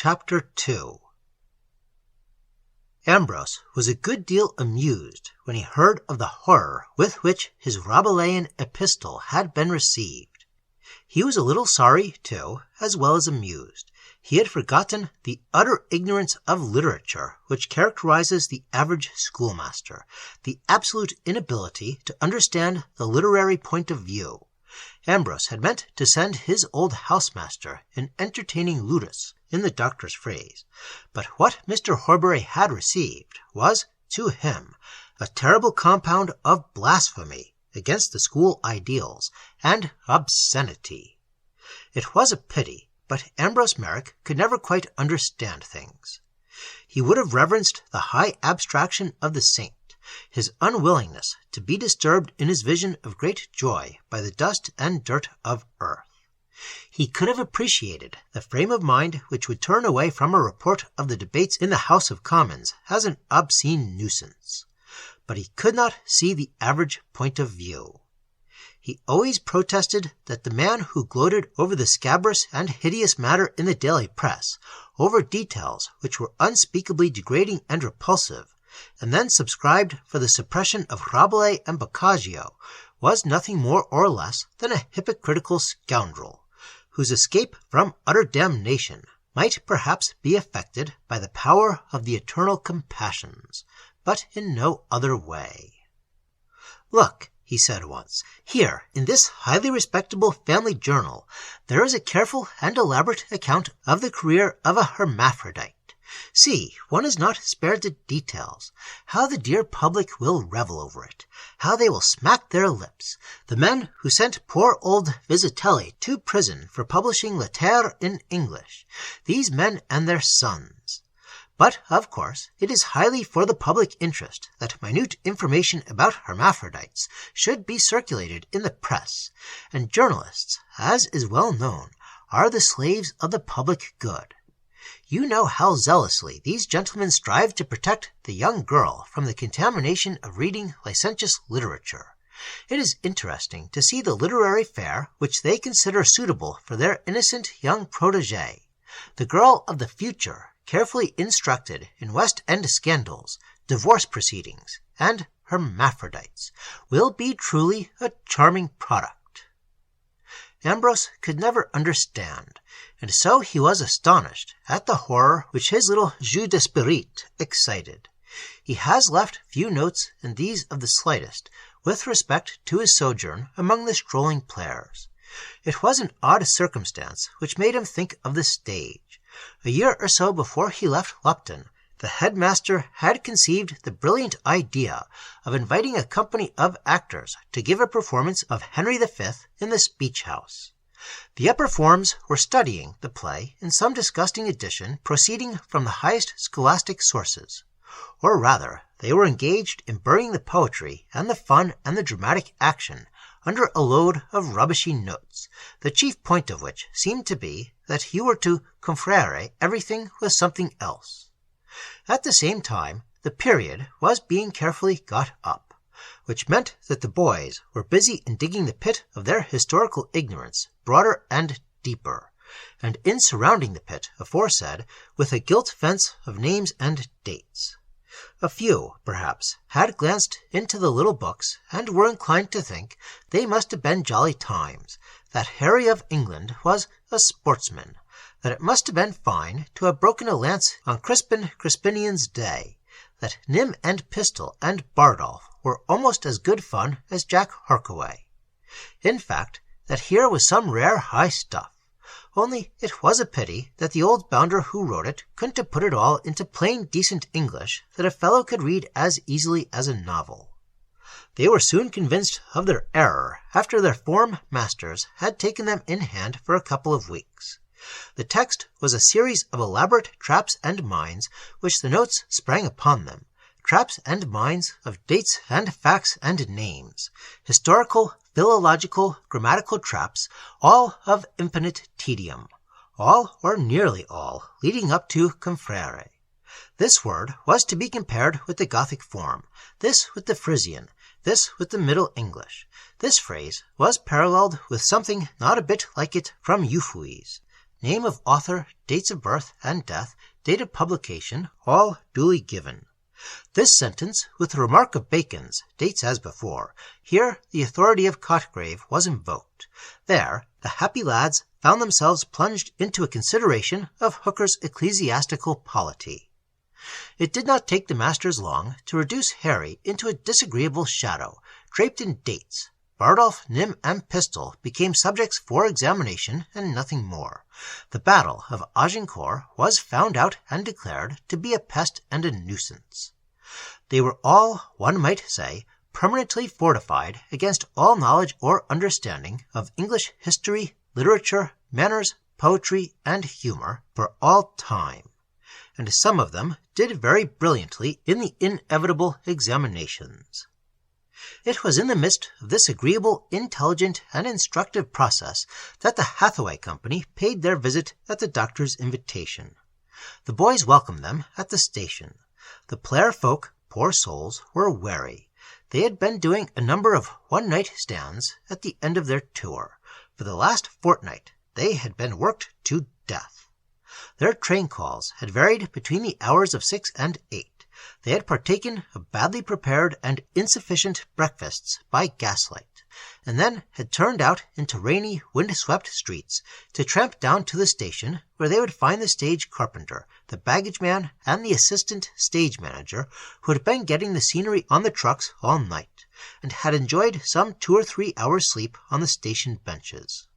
Chapter 2 Ambrose was a good deal amused when he heard of the horror with which his Rabelaisian epistle had been received. He was a little sorry, too, as well as amused. He had forgotten the utter ignorance of literature which characterizes the average schoolmaster, the absolute inability to understand the literary point of view. Ambrose had meant to send his old housemaster an entertaining ludus, in the doctor's phrase, but what Mr. Horbury had received was, to him, a terrible compound of blasphemy against the school ideals and obscenity. It was a pity, but Ambrose Merrick could never quite understand things. He would have reverenced the high abstraction of the saint, his unwillingness to be disturbed in his vision of great joy by the dust and dirt of earth. He could have appreciated the frame of mind which would turn away from a report of the debates in the House of Commons as an obscene nuisance, but he could not see the average point of view. He always protested that the man who gloated over the scabrous and hideous matter in the daily press, over details which were unspeakably degrading and repulsive, and then subscribed for the suppression of Rabelais and Boccaccio, was nothing more or less than a hypocritical scoundrel, whose escape from utter damnation might perhaps be effected by the power of the eternal compassions, but in no other way. "Look," he said once, "here, in this highly respectable family journal, there is a careful and elaborate account of the career of a hermaphrodite. See, one is not spared the details. How the dear public will revel over it. How they will smack their lips. The men who sent poor old Vizetelly to prison for publishing Lettres in English. These men and their sons. But, of course, it is highly for the public interest that minute information about hermaphrodites should be circulated in the press, and journalists, as is well known, are the slaves of the public good. You know how zealously these gentlemen strive to protect the young girl from the contamination of reading licentious literature. It is interesting to see the literary fare which they consider suitable for their innocent young protégée. The girl of the future, carefully instructed in West End scandals, divorce proceedings, and hermaphrodites, will be truly a charming product." Ambrose could never understand, and so he was astonished at the horror which his little jeu d'esprit excited. He has left few notes, and these of the slightest, with respect to his sojourn among the strolling players. It was an odd circumstance which made him think of the stage. A year or so before he left Lupton, the headmaster had conceived the brilliant idea of inviting a company of actors to give a performance of Henry V in the Speech House. The upper forms were studying the play in some disgusting edition proceeding from the highest scholastic sources. Or rather, they were engaged in burying the poetry and the fun and the dramatic action under a load of rubbishy notes, the chief point of which seemed to be that you were to confrere everything with something else. At the same time, the period was being carefully got up, which meant that the boys were busy in digging the pit of their historical ignorance broader and deeper, and in surrounding the pit aforesaid with a gilt fence of names and dates. A few, perhaps, had glanced into the little books and were inclined to think they must have been jolly times, that Harry of England was a sportsman, that it must have been fine to have broken a lance on Crispin Crispinian's day, that Nym and Pistol and Bardolph were almost as good fun as Jack Harkaway. In fact, that here was some rare high stuff, only it was a pity that the old bounder who wrote it couldn't have put it all into plain decent English that a fellow could read as easily as a novel. They were soon convinced of their error after their form masters had taken them in hand for a couple of weeks. The text was a series of elaborate traps and mines which the notes sprang upon them, traps and mines of dates and facts and names, historical, philological, grammatical traps, all of infinite tedium, all or nearly all leading up to confrere. This word was to be compared with the Gothic form, this with the Frisian, this with the Middle English. This phrase was paralleled with something not a bit like it from Euphues. name of author, dates of birth and death, date of publication, all duly given. This sentence, with the remark of Bacon's, dates as before. Here the authority of Cotgrave was invoked. There the happy lads found themselves plunged into a consideration of Hooker's Ecclesiastical Polity. It did not take the masters long to reduce Harry into a disagreeable shadow, draped in dates. Bardolph, Nym, and Pistol became subjects for examination, and nothing more. The battle of Agincourt was found out and declared to be a pest and a nuisance. They were all, one might say, permanently fortified against all knowledge or understanding of English history, literature, manners, poetry, and humour for all time, and some of them did very brilliantly in the inevitable examinations. It was in the midst of this agreeable, intelligent, and instructive process that the Hathaway Company paid their visit at the doctor's invitation. The boys welcomed them at the station. The player folk, poor souls, were weary. They had been doing a number of one-night stands at the end of their tour. For the last fortnight they had been worked to death. Their train calls had varied between the hours of 6 and 8. They had partaken of badly prepared and insufficient breakfasts by gaslight, and then had turned out into rainy, wind-swept streets to tramp down to the station, where they would find the stage carpenter, the baggage man, and the assistant stage manager, who had been getting the scenery on the trucks all night, and had enjoyed some 2 or 3 hours' sleep on the station benches.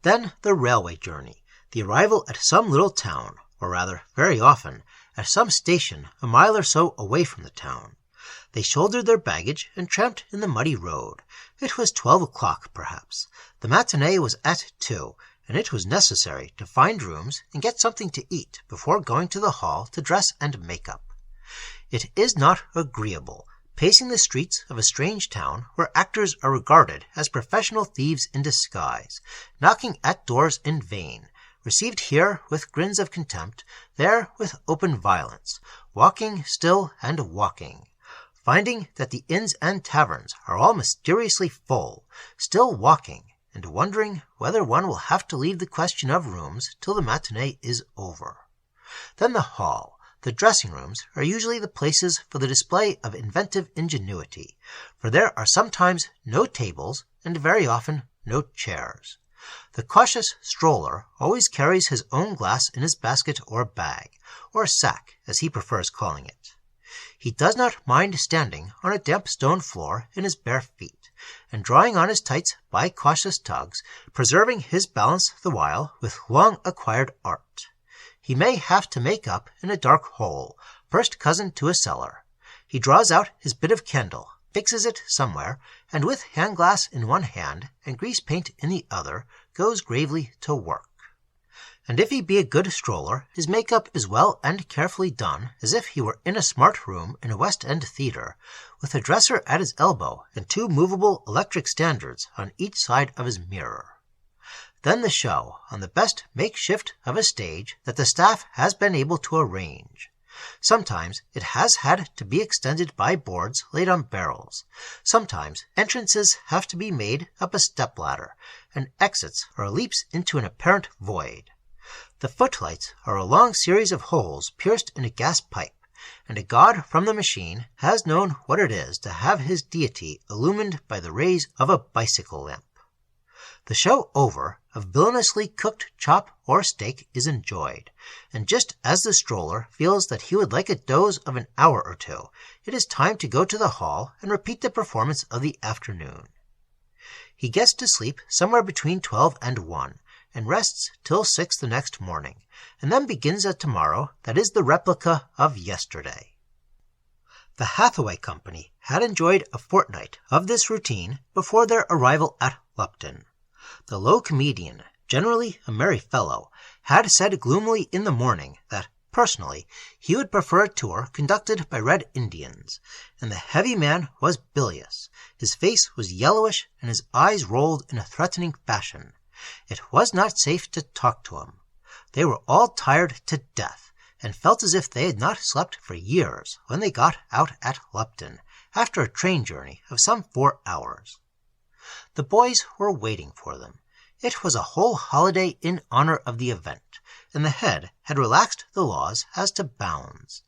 Then the railway journey, the arrival at some little town, or rather, very often, at some station a mile or so away from the town. They shouldered their baggage and tramped in the muddy road. It was 12 o'clock, perhaps. The matinee was at 2, and it was necessary to find rooms and get something to eat before going to the hall to dress and make up. It is not agreeable, pacing the streets of a strange town where actors are regarded as professional thieves in disguise, knocking at doors in vain, received here with grins of contempt, there with open violence, walking still and walking, finding that the inns and taverns are all mysteriously full, still walking, and wondering whether one will have to leave the question of rooms till the matinee is over. Then the hall, the dressing-rooms are usually the places for the display of inventive ingenuity, for there are sometimes no tables, and very often no chairs. The cautious stroller always carries his own glass in his basket or bag, or sack, as he prefers calling it. He does not mind standing on a damp stone floor in his bare feet, and drawing on his tights by cautious tugs, preserving his balance the while with long-acquired art. He may have to make up in a dark hole, first cousin to a cellar. He draws out his bit of candle, fixes it somewhere, and with hand-glass in one hand and grease-paint in the other, goes gravely to work. And if he be a good stroller, his make-up is well and carefully done, as if he were in a smart room in a West End theatre, with a dresser at his elbow and 2 movable electric standards on each side of his mirror. Then the show, on the best makeshift of a stage that the staff has been able to arrange. Sometimes it has had to be extended by boards laid on barrels. Sometimes entrances have to be made up a step-ladder, and exits are leaps into an apparent void. The footlights are a long series of holes pierced in a gas pipe, and a god from the machine has known what it is to have his deity illumined by the rays of a bicycle lamp. The show over, a villainously cooked chop or steak is enjoyed, and just as the stroller feels that he would like a doze of an hour or 2, it is time to go to the hall and repeat the performance of the afternoon. He gets to sleep somewhere between 12 and 1, and rests till 6 the next morning, and then begins a tomorrow that is the replica of yesterday. The Hathaway Company had enjoyed a fortnight of this routine before their arrival at Lupton. The low comedian, generally a merry fellow, had said gloomily in the morning that, personally, he would prefer a tour conducted by Red Indians, and the heavy man was bilious. His face was yellowish, and his eyes rolled in a threatening fashion. It was not safe to talk to him. They were all tired to death, and felt as if they had not slept for years when they got out at Lupton, after a train journey of some 4 hours. The boys were waiting for them. It was a whole holiday in honor of the event, and the head had relaxed the laws as to bounds.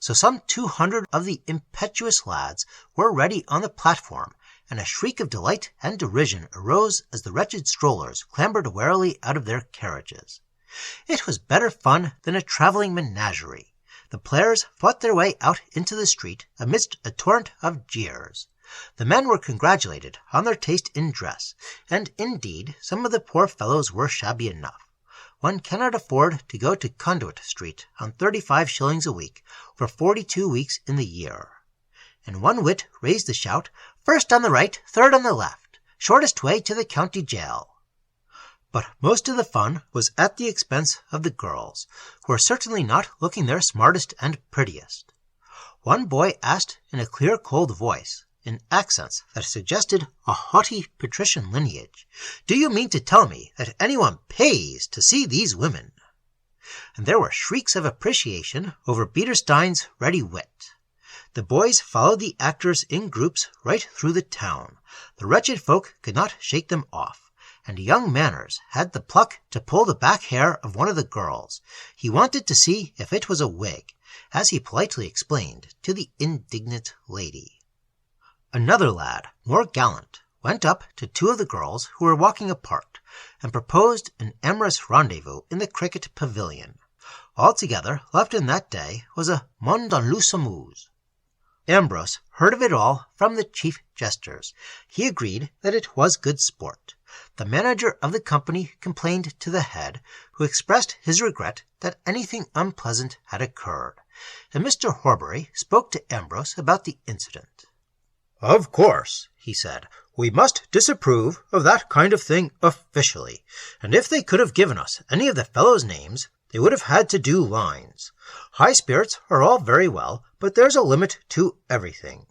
So some 200 of the impetuous lads were ready on the platform, and a shriek of delight and derision arose as the wretched strollers clambered warily out of their carriages. It was better fun than a travelling menagerie. The players fought their way out into the street amidst a torrent of jeers. The men were congratulated on their taste in dress, and indeed some of the poor fellows were shabby enough. One cannot afford to go to Conduit Street on 35 shillings a week for 42 weeks in the year. And one wit raised the shout, "First on the right, third on the left, shortest way to the county jail." But most of the fun was at the expense of the girls, who were certainly not looking their smartest and prettiest. One boy asked in a clear, cold voice, in accents that suggested a haughty patrician lineage, "Do you mean to tell me that anyone pays to see these women?" And there were shrieks of appreciation over Biederstein's ready wit. The boys followed the actors in groups right through the town. The wretched folk could not shake them off, and young Manners had the pluck to pull the back hair of one of the girls. He wanted to see if it was a wig, as he politely explained to the indignant lady. Another lad, more gallant, went up to two of the girls who were walking apart, and proposed an amorous rendezvous in the cricket pavilion. Altogether, Lupton that day was a monde en loose amuse. Ambrose heard of it all from the chief jesters. He agreed that it was good sport. The manager of the company complained to the head, who expressed his regret that anything unpleasant had occurred, and Mr. Horbury spoke to Ambrose about the incident. "Of course," he said, "we must disapprove of that kind of thing officially, and if they could have given us any of the fellows' names, they would have had to do lines. High spirits are all very well, but there's a limit to everything.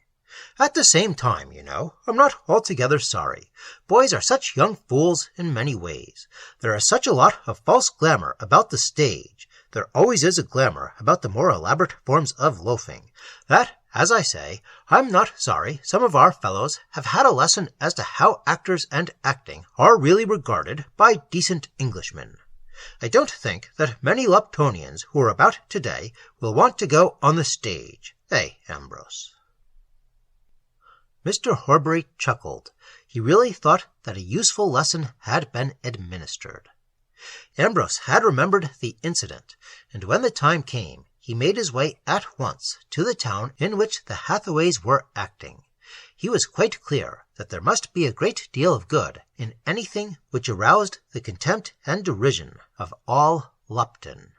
At the same time, you know, I'm not altogether sorry. Boys are such young fools in many ways. There is such a lot of false glamour about the stage. There always is a glamour about the more elaborate forms of loafing. That, as I say, I'm not sorry some of our fellows have had a lesson as to how actors and acting are really regarded by decent Englishmen. I don't think that many Luptonians who are about today will want to go on the stage, Ambrose?" Mr. Horbury chuckled. He really thought that a useful lesson had been administered. Ambrose had remembered the incident, and when the time came, he made his way at once to the town in which the Hathaways were acting. He was quite clear that there must be a great deal of good in anything which aroused the contempt and derision of all Lupton.